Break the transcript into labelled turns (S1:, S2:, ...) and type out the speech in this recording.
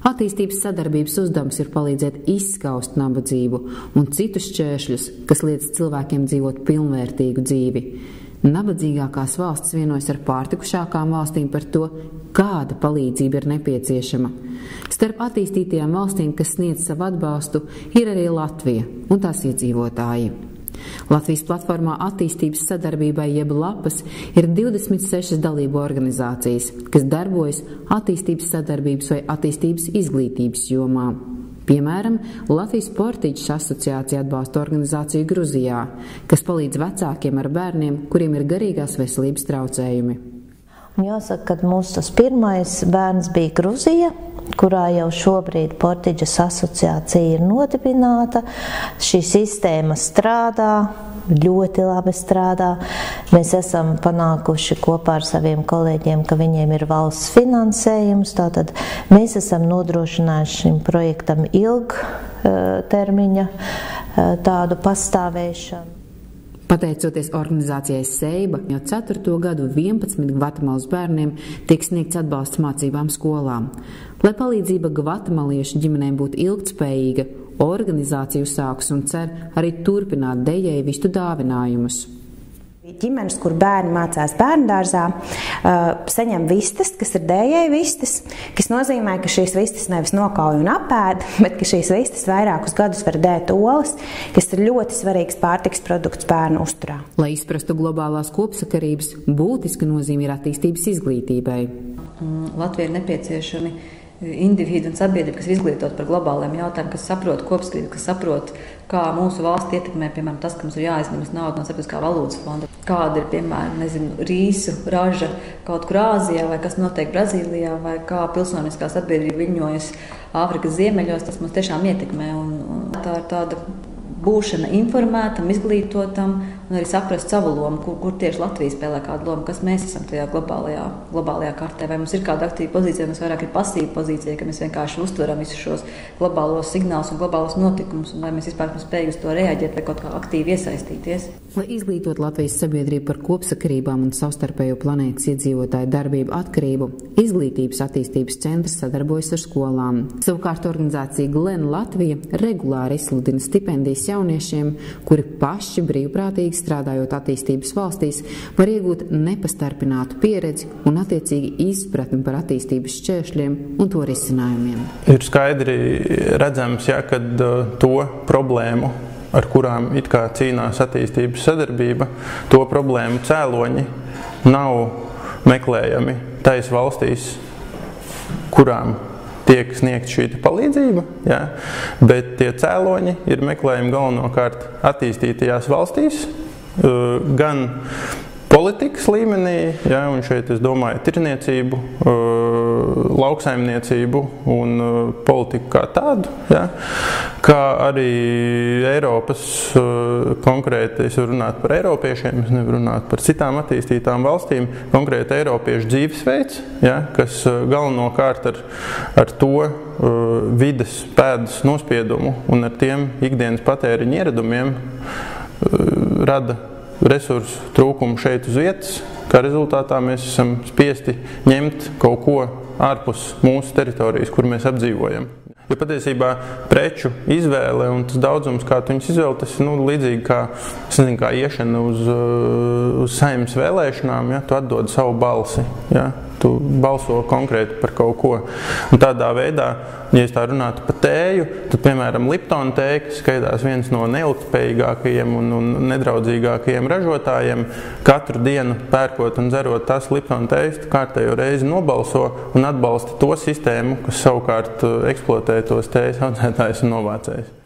S1: Attīstības sadarbības uzdevums ir palīdzēt izskaust nabadzību un citus šķēršļus, kas liedz cilvēkiem dzīvot pilnvērtīgu dzīvi. Nabadzīgākās valstis vienojas ar pārtikušākām valstīm par to, kāda palīdzība ir nepieciešama. Starp attīstītajām valstīm, kas sniedz savu atbalstu, ir arī Latvija un tās iedzīvotāji. Latvijas platformā attīstības sadarbībai jeb lapas ir 26 dalību organizācijas, kas darbojas attīstības sadarbības vai attīstības izglītības jomā. Piemēram, Latvijas Sportiķu asociācija atbalsta organizāciju Gruzijā, kas palīdz vecākiem ar bērniem, kuriem ir garīgās veselības traucējumi.
S2: Jāsaka, ka mūsu tas pirmais bērns bija Gruzija, kurā jau šobrīd Sportiķu asociācija ir nodibināta. Šī sistēma strādā, ļoti labi strādā. Mēs esam panākuši kopā ar saviem kolēģiem, ka viņiem ir valsts finansējums. Tātad mēs esam nodrošinājuši šim projektam ilgtermiņa tādu pastāvēšanu.
S1: Pateicoties organizācijai Seiba, jau 4. gadu 11 Gvatemalas bērniem tiek sniegts atbalsts mācībām skolām. Lai palīdzība gvatemaliešu ģimenēm būtu ilgtspējīga, organizācija uzsākus un cer arī turpināt dejēvistu dāvinājumus.
S3: Ģimenes, kur bērni mācās bērndārzā, saņem vistas, kas ir dējēju vistas, kas nozīmē, ka šīs vistas nevis nokauj un apēd, bet ka šīs vistas vairākus gadus var dēt olas, kas ir ļoti svarīgs pārtiks produkts bērnu uzturā.
S1: Lai izprastu globālās kopsakarības, būtiska nozīme ir attīstības izglītībai.
S4: Latvijai ir nepieciešami individi un sabiedrība, kas izglītot par globāliem jautājumiem, kas saprot kopsakarību, kas saprot, kā mūsu valsts ietekmē, piemēram, tas, ka mums ir jāizņemas nauda no Starptautiskā valūtas fonda. Kāda ir, piemēram, rīsu raža kaut kur Āzijā vai kas notiek Brazīlijā vai kā pilsoniskā sabiedrība viļņojas Āfrikas ziemeļos, tas mums tiešām ietekmē. Un tā ir tāda būšana informētam, izglītotam un arī saprast savu lomu, kur tieši Latvija spēlē kādu lomu, kas mēs esam tajā globālajā kartē. Vai mums ir kāda aktīva pozīcija, vai mums vairāk ir pasīva pozīcija, ka mēs vienkārši uztveram visus šos globālos signālus un globālos notikumus, un vai mēs vispār spējam uz to reaģēt vai kaut kā aktīvi iesaistīties.
S1: Lai izglītot Latvijas sabiedrību par kopsakarībām un savstarpējo planētas iedzīvotāju darbību atkarību, Izglītības attīstības centrs sadarbojas ar skolām. Savukārt organizācija Glen Latvija regulāri izsludina stipendijas jauniešiem, kuri paši brīvprātīgi strādājot attīstības valstīs, var iegūt nepastarpinātu pieredzi un attiecīgi izpratni par attīstības šķēršļiem un to risinājumiem.
S5: Ir skaidri redzams, kad to problēmu, ar kurām it kā cīnās attīstības sadarbība, to problēmu cēloņi nav meklējami tais valstīs, kurām tiek sniegt šī palīdzība, bet tie cēloņi ir meklējami galvenokārt attīstītajās valstīs, gan politikas līmenī, un šeit es domāju tirniecību, lauksaimniecību un politiku kā tādu, kā arī Eiropas, konkrēti es varu runāt par eiropiešiem, es nevaru runāt par citām attīstītām valstīm, konkrēti eiropiešu dzīvesveids, kas galvenokārt ar to vides pēdas nospiedumu un ar tiem ikdienas patēriņa ieradumiem rada resursu trūkumu šeit uz vietas, kā rezultātā mēs esam spiesti ņemt kaut ko ārpus mūsu teritorijas, kur mēs apdzīvojam. Jo patiesībā preču izvēle un tas daudzums, kā tu viņus izvēli, tas ir līdzīgi kā iešana uz Saeimas vēlēšanām, tu atdod savu balsi, tu balso konkrēti par kaut ko. Un tādā veidā, ja es tā runātu par tēju, tad, piemēram, Liptona tēja, kas skaitās viens no neilgtspējīgākajiem un nedraudzīgākajiem ražotājiem, katru dienu pērkot un dzerot tas Liptona tējas, kārtējo reizi nobalso un atbalsta to sistēmu, kas savukārt eksploatē tos tējas audzētājus un novācējus.